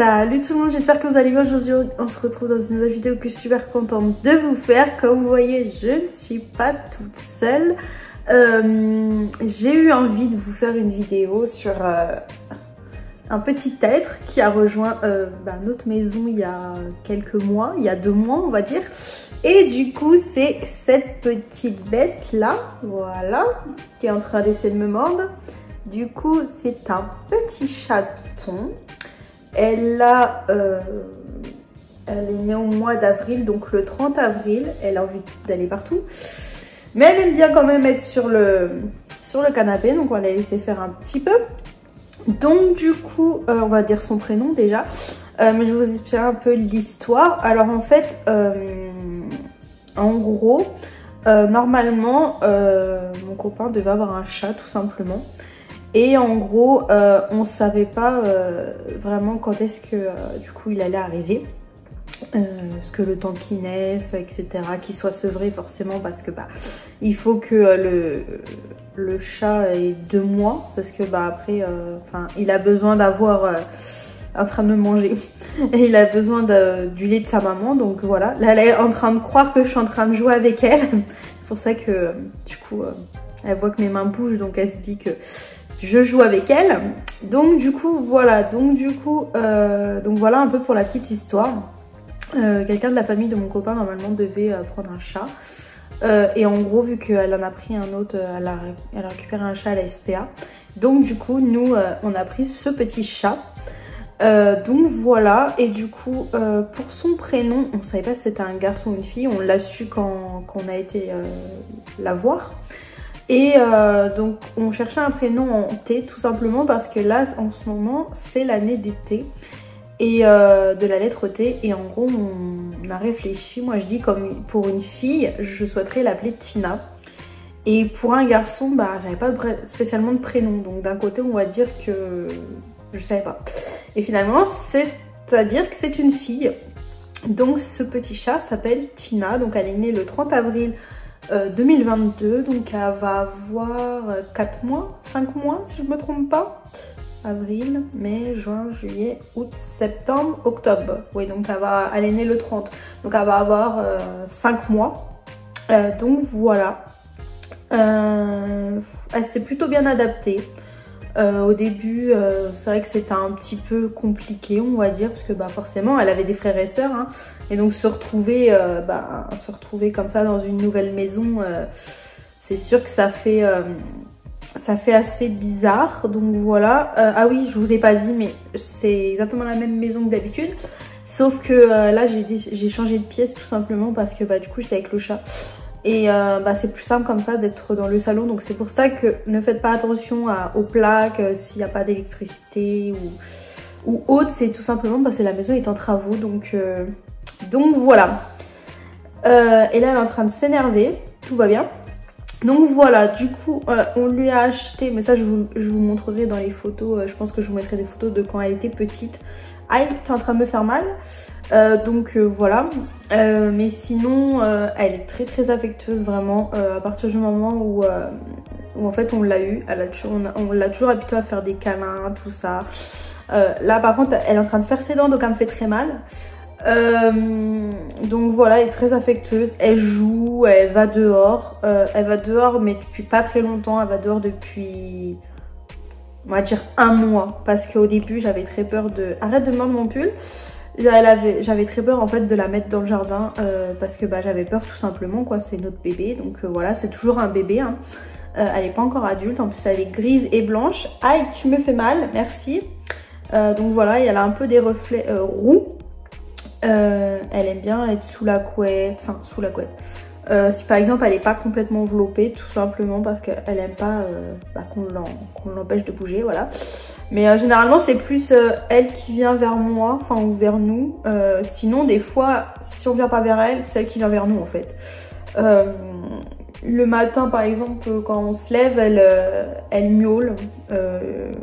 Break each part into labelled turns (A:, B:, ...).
A: Salut tout le monde, j'espère que vous allez bien. Aujourd'hui, on se retrouve dans une nouvelle vidéo que je suis super contente de vous faire. Comme vous voyez, je ne suis pas toute seule. J'ai eu envie de vous faire une vidéo sur un petit être qui a rejoint notre maison il y a quelques mois, il y a 2 mois on va dire. Et du coup, c'est cette petite bête là, voilà, qui est en train d'essayer de me mordre. Du coup, c'est un petit chaton. Elle est née au mois d'avril, donc le 30 avril. Elle a envie d'aller partout. Mais elle aime bien quand même être sur le canapé, donc on va la laisser faire un petit peu. Donc du coup, on va dire son prénom déjà. Mais je vais vous expliquer un peu l'histoire. Alors en fait, en gros, normalement, mon copain devait avoir un chat tout simplement. Et en gros, on savait pas vraiment quand est-ce que du coup il allait arriver. Parce que le temps qu'il naisse, etc., qu'il soit sevré forcément, parce que il faut que le chat ait 2 mois, parce que après, il a besoin d'avoir en train de manger et il a besoin du lait de sa maman. Donc voilà, là elle est en train de croire que je suis en train de jouer avec elle. C'est pour ça que du coup, elle voit que mes mains bougent, donc elle se dit que je joue avec elle. Donc du coup voilà, donc voilà un peu pour la petite histoire. Quelqu'un de la famille de mon copain normalement devait prendre un chat. Et en gros, vu qu'elle en a pris un autre, elle a récupéré un chat à la SPA. Donc du coup, nous, on a pris ce petit chat. Donc voilà, et du coup, pour son prénom, on ne savait pas si c'était un garçon ou une fille. On l'a su quand on a été la voir. Et donc on cherchait un prénom en T tout simplement parce que là en ce moment c'est l'année des T et de la lettre T, et en gros on a réfléchi. Moi je dis, comme pour une fille je souhaiterais l'appeler Tina, et pour un garçon j'avais pas spécialement de prénom, donc d'un côté on va dire que je savais pas, et finalement c'est-à-dire que c'est une fille. Donc ce petit chat s'appelle Tina, donc elle est née le 30 avril 2022, donc elle va avoir 4 mois, 5 mois si je me trompe pas. Avril, mai, juin, juillet, août, septembre, octobre. Oui, donc elle est née le 30, donc elle va avoir 5 mois. Donc voilà. Elle s'est plutôt bien adaptée. Au début, c'est vrai que c'était un petit peu compliqué, on va dire, parce que forcément, elle avait des frères et sœurs, hein, et donc se retrouver comme ça dans une nouvelle maison, c'est sûr que ça fait assez bizarre. Donc voilà. Ah oui, je vous ai pas dit, mais c'est exactement la même maison que d'habitude, sauf que là, j'ai changé de pièce tout simplement parce que du coup, j'étais avec le chat. Et c'est plus simple comme ça d'être dans le salon, donc c'est pour ça que ne faites pas attention aux plaques s'il n'y a pas d'électricité ou autre. C'est tout simplement parce que la maison est en travaux, donc voilà. Et là elle est en train de s'énerver, tout va bien. Donc voilà, du coup on lui a acheté, mais ça je vous montrerai dans les photos. Je pense que je vous mettrai des photos de quand elle était petite. Aïe, t'es en train de me faire mal. Voilà, mais sinon elle est très très affectueuse vraiment. À partir du moment où en fait on l'a eu, on l'a toujours habituée à faire des câlins, tout ça. Là par contre elle est en train de faire ses dents, donc elle me fait très mal. Donc voilà, elle est très affectueuse, elle joue, elle va dehors, mais depuis pas très longtemps. Elle va dehors depuis, on va dire, 1 mois, parce qu'au début j'avais très peur de... Arrête de mordre mon pull. J'avais très peur en fait de la mettre dans le jardin, parce que j'avais peur tout simplement, quoi. C'est notre bébé, donc voilà, c'est toujours un bébé, hein. Elle n'est pas encore adulte, en plus elle est grise et blanche. Aïe, tu me fais mal, merci. Donc voilà, et elle a un peu des reflets roux. Elle aime bien être sous la couette, si par exemple elle n'est pas complètement enveloppée, tout simplement parce qu'elle aime pas qu'on l'empêche de bouger, voilà. Mais généralement c'est plus elle qui vient vers moi, ou vers nous. Sinon des fois, si on vient pas vers elle, c'est elle qui vient vers nous en fait. Le matin par exemple, quand on se lève, elle miaule.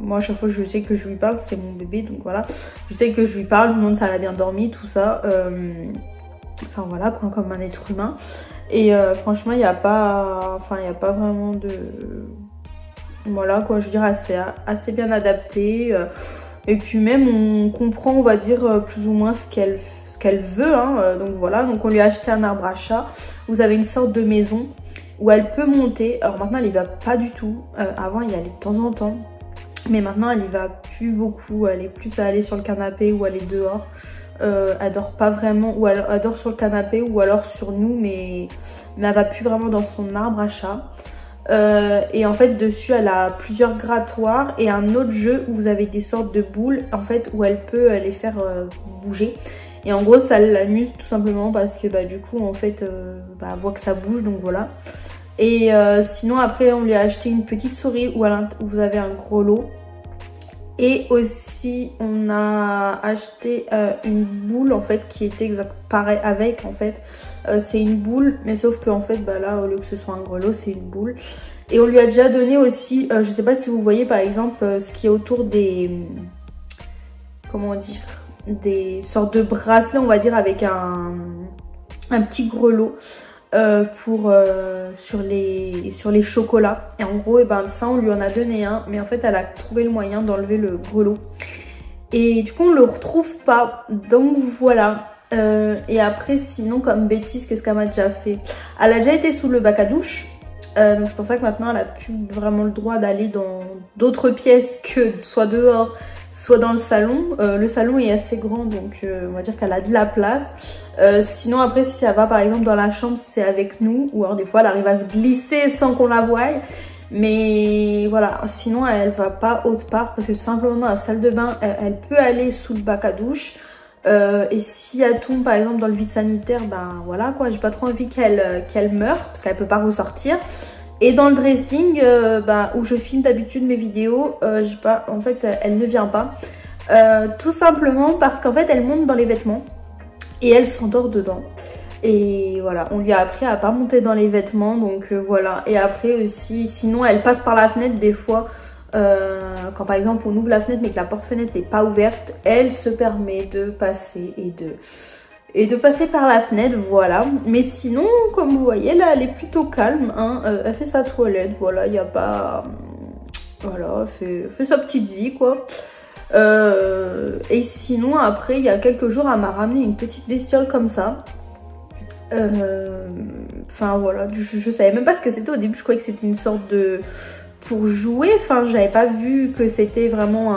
A: Moi à chaque fois je sais que je lui parle, c'est mon bébé, donc voilà. Je sais que je lui parle, je lui demande si elle a bien dormi, tout ça. Voilà, comme un être humain. Et franchement il n'y a pas vraiment de... Voilà quoi, je dirais assez bien adapté. Et puis même on comprend, on va dire, plus ou moins ce qu'elle veut, hein. Donc voilà, donc on lui a acheté un arbre à chat. Vous avez une sorte de maison où elle peut monter. Alors maintenant elle y va pas du tout, avant elle y allait de temps en temps. Mais maintenant elle y va plus beaucoup, elle est plus à aller sur le canapé ou aller dehors. Elle dort pas vraiment, ou elle dort sur le canapé ou alors sur nous, mais elle va plus vraiment dans son arbre à chat. Et en fait dessus elle a plusieurs grattoirs et un autre jeu où vous avez des sortes de boules en fait où elle peut les faire bouger. Et en gros ça l'amuse tout simplement parce que bah du coup en fait elle voit que ça bouge, donc voilà. Et sinon après on lui a acheté une petite souris où vous avez un gros lot. Et aussi on a acheté une boule en fait qui était pareil avec en fait. C'est une boule, mais sauf que en fait bah là au lieu que ce soit un grelot c'est une boule. Et on lui a déjà donné aussi, je sais pas si vous voyez par exemple ce qui est autour des, comment dire, des sortes de bracelets on va dire avec un petit grelot. Sur les chocolats. Et en gros, et ben, ça on lui en a donné un, mais en fait elle a trouvé le moyen d'enlever le grelot. Et du coup on le retrouve pas. Donc voilà. Et après sinon comme bêtise, qu'est-ce qu'elle m'a déjà fait? Elle a déjà été sous le bac à douche. Donc c'est pour ça que maintenant elle a plus vraiment le droit d'aller dans d'autres pièces que soit dehors, soit dans le salon. Le salon est assez grand, donc on va dire qu'elle a de la place. Sinon après si elle va par exemple dans la chambre, c'est avec nous, ou alors des fois elle arrive à se glisser sans qu'on la voie. Mais voilà, sinon elle va pas autre part parce que simplement dans la salle de bain, elle peut aller sous le bac à douche. Et si elle tombe par exemple dans le vide sanitaire, ben voilà quoi, j'ai pas trop envie qu'elle meure parce qu'elle peut pas ressortir. Et dans le dressing, où je filme d'habitude mes vidéos, en fait elle ne vient pas. Tout simplement parce qu'en fait elle monte dans les vêtements et elle s'endort dedans. Et voilà, on lui a appris à pas monter dans les vêtements, donc voilà. Et après aussi, sinon elle passe par la fenêtre des fois. Quand par exemple on ouvre la fenêtre mais que la porte-fenêtre n'est pas ouverte, elle se permet de passer et de passer par la fenêtre, voilà. Mais sinon, comme vous voyez, là, elle est plutôt calme, hein. Elle fait sa toilette, voilà, il n'y a pas... Voilà, elle fait sa petite vie, quoi. Et sinon, après, il y a quelques jours, elle m'a ramené une petite bestiole comme ça. Enfin, voilà, je savais même pas ce que c'était au début. Je croyais que c'était une sorte de... pour jouer, enfin, j'avais pas vu que c'était vraiment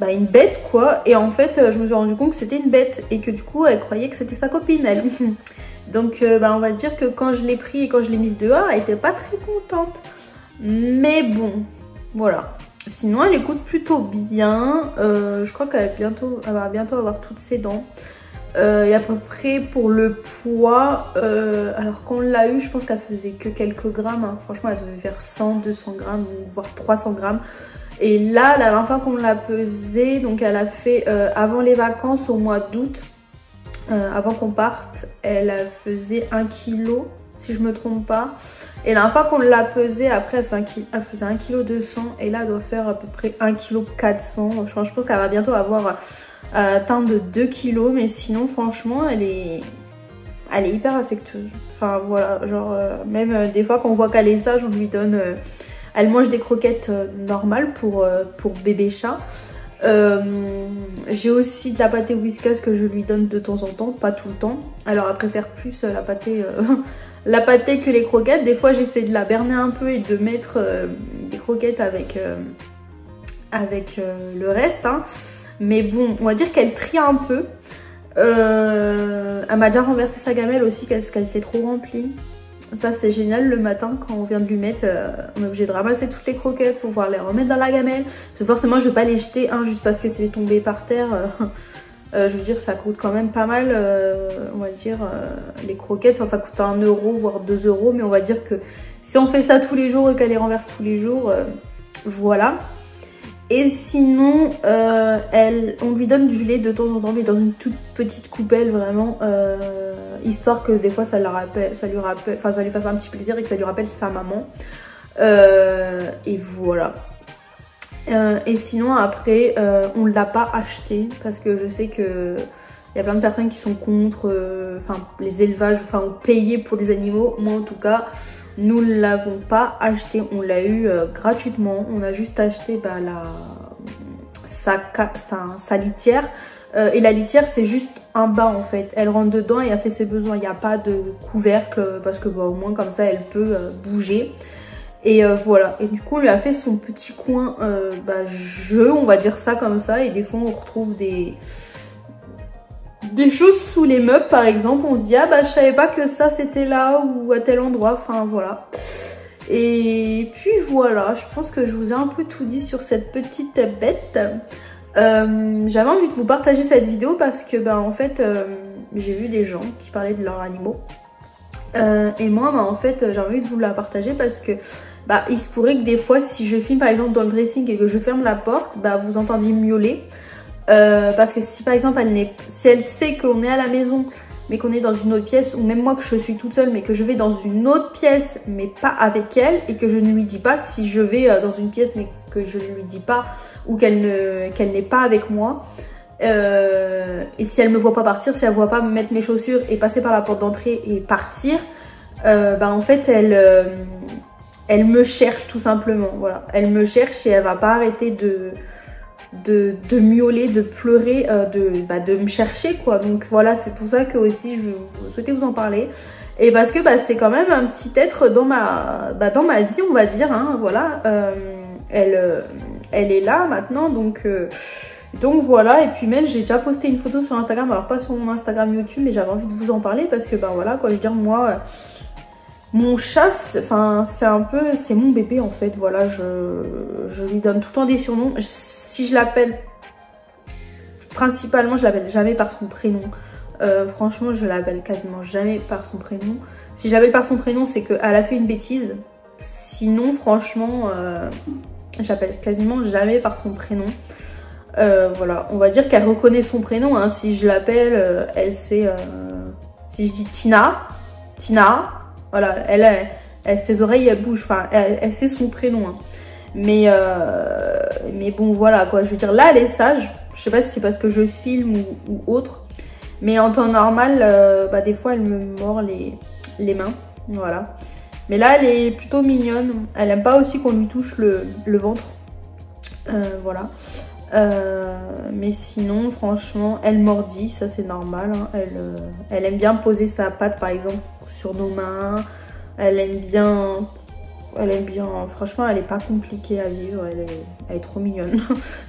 A: une bête quoi. Et en fait je me suis rendu compte que c'était une bête et que du coup elle croyait que c'était sa copine elle. Donc on va dire que quand je l'ai pris et quand je l'ai mise dehors, elle était pas très contente, mais bon voilà. Sinon elle écoute plutôt bien. Je crois qu'elle va bientôt avoir toutes ses dents. Et à peu près pour le poids, alors qu'on l'a eu, je pense qu'elle faisait que quelques grammes, hein. Franchement elle devait faire 100-200 grammes ou voire 300 grammes. Et là, la dernière fois qu'on l'a pesée, donc elle a fait avant les vacances au mois d'août, avant qu'on parte, elle faisait 1 kg, si je me trompe pas. Et la dernière fois qu'on l'a pesée, après elle faisait 1 kg 200 et là elle doit faire à peu près 1 kg 400. Je pense qu'elle va bientôt avoir atteint de 2 kg, mais sinon franchement elle est hyper affectueuse. Enfin voilà, genre même des fois quand on voit qu'elle est sage, on lui donne... elle mange des croquettes normales pour bébé chat. J'ai aussi de la pâtée Whiskas que je lui donne de temps en temps, pas tout le temps. Alors elle préfère plus la pâtée la pâtée que les croquettes. Des fois j'essaie de la berner un peu et de mettre des croquettes avec le reste, hein. Mais bon, on va dire qu'elle trie un peu. Elle m'a déjà renversé sa gamelle aussi parce qu'elle était trop remplie. Ça c'est génial, le matin quand on vient de lui mettre, on est obligé de ramasser toutes les croquettes pour pouvoir les remettre dans la gamelle. Parce que forcément je vais pas les jeter, hein, juste parce que c'est tombé par terre. Je veux dire ça coûte quand même pas mal, on va dire, les croquettes. Enfin ça coûte 1 € voire 2 €. Mais on va dire que si on fait ça tous les jours et qu'elle les renverse tous les jours, voilà. Et sinon, on lui donne du lait de temps en temps, mais dans une toute petite coupelle vraiment, histoire que des fois ça lui fasse un petit plaisir et que ça lui rappelle sa maman. Et voilà. Et sinon après, on ne l'a pas acheté parce que je sais que il y a plein de personnes qui sont contre, les élevages, ont payé pour des animaux. Moi en tout cas, nous ne l'avons pas acheté, on l'a eu gratuitement. On a juste acheté sa litière. Et la litière, c'est juste un bas en fait. Elle rentre dedans et elle fait ses besoins. Il n'y a pas de couvercle parce que bah, au moins comme ça, elle peut bouger. Et voilà. Et du coup, on lui a fait son petit coin jeu, on va dire ça comme ça. Et des fois, on retrouve des choses sous les meubles, par exemple. On se dit, ah bah, je savais pas que ça, c'était là ou à tel endroit. Enfin, voilà. Et puis voilà, je pense que je vous ai un peu tout dit sur cette petite bête. J'avais envie de vous partager cette vidéo parce que en fait j'ai vu des gens qui parlaient de leurs animaux et moi en fait j'ai envie de vous la partager parce que il se pourrait que des fois si je filme par exemple dans le dressing et que je ferme la porte, vous entendiez miauler parce que si par exemple si elle sait qu'on est à la maison mais qu'on est dans une autre pièce, ou même moi que je suis toute seule mais que je vais dans une autre pièce mais pas avec elle, et que je ne lui dis pas si je vais dans une pièce mais que je ne lui dis pas, ou qu'elle n'est pas avec moi, et si elle me voit pas partir, si elle voit pas me mettre mes chaussures et passer par la porte d'entrée et partir, en fait elle me cherche tout simplement, voilà, elle me cherche et elle va pas arrêter de miauler, de pleurer, de me chercher quoi. Donc voilà, c'est pour ça que aussi je souhaitais vous en parler, et parce que c'est quand même un petit être dans ma vie, on va dire, hein, voilà. Elle est là maintenant, donc voilà. Et puis même j'ai déjà posté une photo sur Instagram, alors pas sur mon Instagram YouTube, mais j'avais envie de vous en parler parce que voilà quoi, je veux dire, moi mon chat, c'est mon bébé en fait, voilà. Je lui donne tout le temps des surnoms. Si je l'appelle, principalement je l'appelle jamais par son prénom, franchement je l'appelle quasiment jamais par son prénom. Si je l'appelle par son prénom, c'est qu'elle a fait une bêtise, sinon franchement j'appelle quasiment jamais par son prénom. Voilà, on va dire qu'elle reconnaît son prénom, hein. Si je l'appelle, elle sait, si je dis Tina, voilà, ses oreilles elles bougent, enfin elle sait son prénom, hein. Mais bon voilà quoi, je veux dire, là elle est sage. Je sais pas si c'est parce que je filme ou autre, mais en temps normal des fois elle me mord les mains, voilà. Mais là elle est plutôt mignonne, elle aime pas aussi qu'on lui touche le ventre, voilà. Mais sinon franchement elle mordit, ça c'est normal, hein. Elle aime bien poser sa patte par exemple sur nos mains, elle aime bien, franchement elle est pas compliquée à vivre, elle est trop mignonne.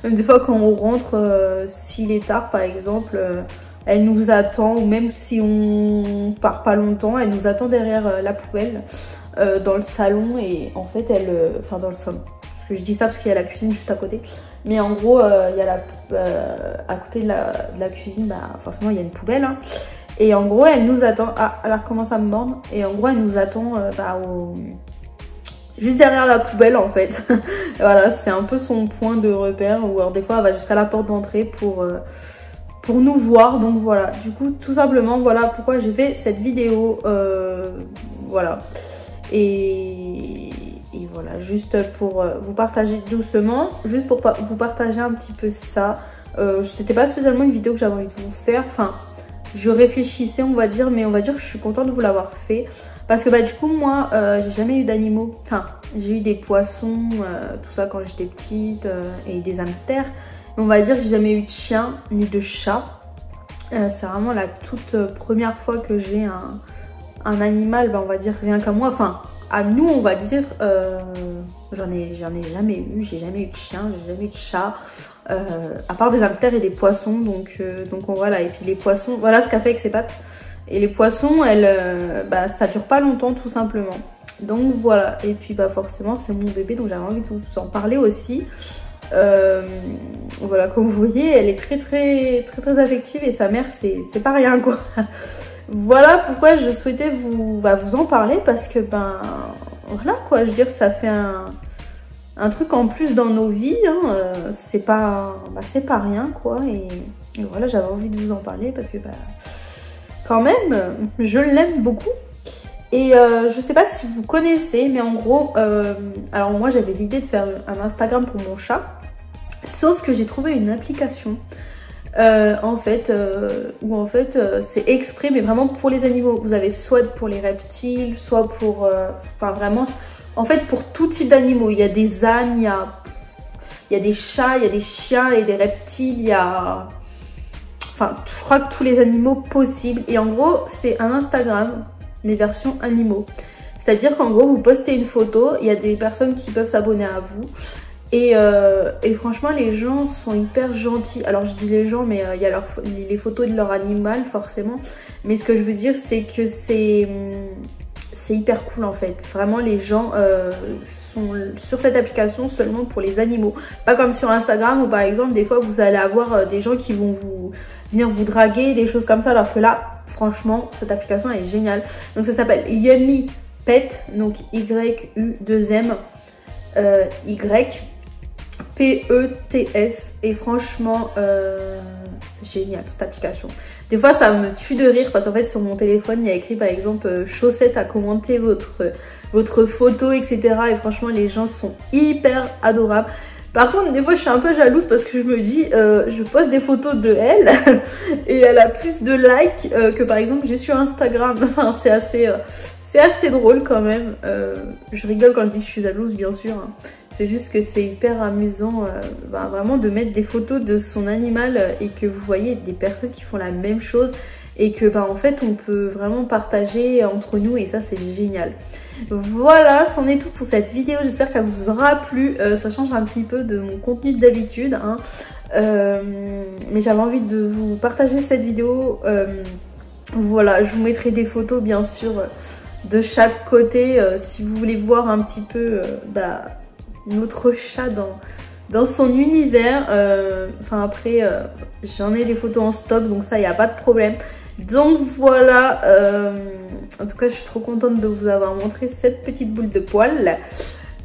A: Même des fois quand on rentre, s'il est tard par exemple, elle nous attend, ou même si on part pas longtemps, elle nous attend derrière la poubelle, dans le salon. Et en fait enfin dans le salon, je dis ça parce qu'il y a la cuisine juste à côté, mais en gros il y a à côté de la cuisine, forcément il y a une poubelle, hein. Et en gros elle nous attend, elle recommence à me mordre, et en gros elle nous attend juste derrière la poubelle en fait. Voilà, c'est un peu son point de repère, ou alors des fois elle va jusqu'à la porte d'entrée pour nous voir. Donc voilà, du coup tout simplement voilà pourquoi j'ai fait cette vidéo, voilà. Et voilà, juste pour vous partager doucement, juste pour vous partager un petit peu ça. C'était pas spécialement une vidéo que j'avais envie de vous faire, enfin je réfléchissais on va dire, mais on va dire que je suis contente de vous l'avoir fait. Parce que du coup moi j'ai jamais eu d'animaux, enfin j'ai eu des poissons, tout ça quand j'étais petite, et des hamsters. Mais on va dire que j'ai jamais eu de chien ni de chat. C'est vraiment la toute première fois que j'ai un animal, on va dire rien qu'à moi, enfin à nous on va dire. J'en ai jamais eu, j'ai jamais eu de chien, j'ai jamais eu de chat, à part des hamsters et des poissons. Donc voilà, et puis les poissons, voilà ce qu'a fait avec ses pattes. Et les poissons, ça dure pas longtemps tout simplement. Donc voilà, et puis forcément c'est mon bébé, donc j'avais envie de vous en parler aussi. Voilà, comme vous voyez, elle est très affective, et sa mère c'est pas rien quoi. Voilà pourquoi je souhaitais vous en parler, parce que voilà quoi, je veux dire, ça fait un truc en plus dans nos vies, hein. C'est pas rien quoi, et voilà, j'avais envie de vous en parler parce que quand même je l'aime beaucoup. Et je sais pas si vous connaissez, mais en gros alors moi j'avais l'idée de faire un Instagram pour mon chat, sauf que j'ai trouvé une application en fait où en fait c'est exprès, mais vraiment pour les animaux. Vous avez soit pour les reptiles, soit pour enfin vraiment en fait pour tout type d'animaux. Il y a des ânes, il Il y a des chats, il y a des chiens et des reptiles, il y a... Enfin, je crois que tous les animaux possibles. Et en gros, c'est un Instagram, mais version animaux. C'est-à-dire qu'en gros, vous postez une photo, il y a des personnes qui peuvent s'abonner à vous. Et franchement, les gens sont hyper gentils. Alors, je dis les gens, mais il y a les photos de leur animal, forcément. Mais ce que je veux dire, c'est que c'est hyper cool, en fait. Vraiment, les gens sont sur cette application seulement pour les animaux. Pas comme sur Instagram, où par exemple, des fois, vous allez avoir des gens qui vont venir vous draguer, des choses comme ça. Alors que là, franchement, cette application, elle est géniale. Donc, ça s'appelle Yummy Pet, donc Y-U-2-M Y-P-E-T-S. Et franchement, génial cette application. Des fois, ça me tue de rire parce qu'en fait, sur mon téléphone, il y a écrit par exemple chaussette à commenter votre photo, etc. Et franchement, les gens sont hyper adorables. Par contre, des fois, je suis un peu jalouse parce que je me dis, je poste des photos de elle et elle a plus de likes que par exemple j'ai sur Instagram. Enfin, c'est assez drôle quand même. Je rigole quand je dis que je suis jalouse, bien sûr. Hein. C'est juste que c'est hyper amusant vraiment de mettre des photos de son animal et que vous voyez des personnes qui font la même chose et que en fait on peut vraiment partager entre nous et ça c'est génial. Voilà, c'en est tout pour cette vidéo. J'espère qu'elle vous aura plu. Ça change un petit peu de mon contenu d'habitude. Hein. Mais j'avais envie de vous partager cette vidéo. Voilà, je vous mettrai des photos bien sûr de chaque côté si vous voulez voir un petit peu notre chat dans son univers. Enfin après j'en ai des photos en stock donc ça il n'y a pas de problème. Donc voilà, en tout cas je suis trop contente de vous avoir montré cette petite boule de poil.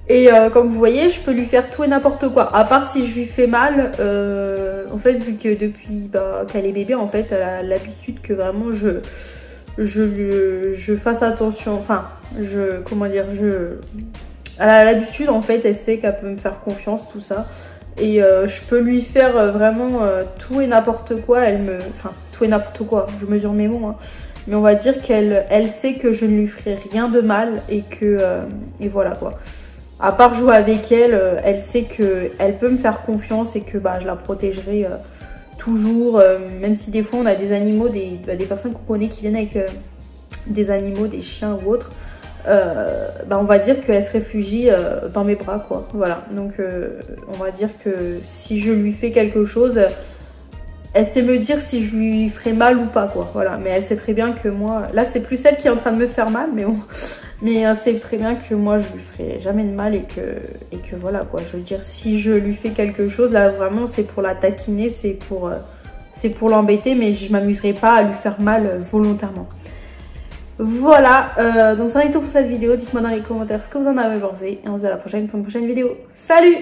A: Et comme vous voyez, je peux lui faire tout et n'importe quoi. À part si je lui fais mal, en fait vu que depuis qu'elle est bébé, en fait elle a l'habitude que vraiment je fasse attention. Enfin, comment dire, elle a l'habitude en fait, elle sait qu'elle peut me faire confiance, tout ça. Et je peux lui faire vraiment tout et n'importe quoi. Enfin, tout et n'importe quoi, je mesure mes mots. Hein. Mais on va dire qu'elle sait que je ne lui ferai rien de mal et que... et voilà quoi. À part jouer avec elle, elle sait qu'elle peut me faire confiance et que je la protégerai toujours. Même si des fois on a des animaux, des personnes qu'on connaît qui viennent avec des animaux, des chiens ou autres. On va dire qu'elle se réfugie dans mes bras quoi, voilà. Donc on va dire que si je lui fais quelque chose, elle sait me dire si je lui ferai mal ou pas quoi, voilà. Mais elle sait très bien que moi, là c'est plus elle qui est en train de me faire mal, mais bon, mais elle sait très bien que moi je lui ferai jamais de mal et que voilà quoi. Je veux dire, si je lui fais quelque chose, là vraiment c'est pour la taquiner, c'est pour l'embêter, mais je m'amuserai pas à lui faire mal volontairement. Voilà, donc ça en est tout pour cette vidéo. Dites-moi dans les commentaires ce que vous en avez pensé. Et on se dit à la prochaine pour une prochaine vidéo. Salut!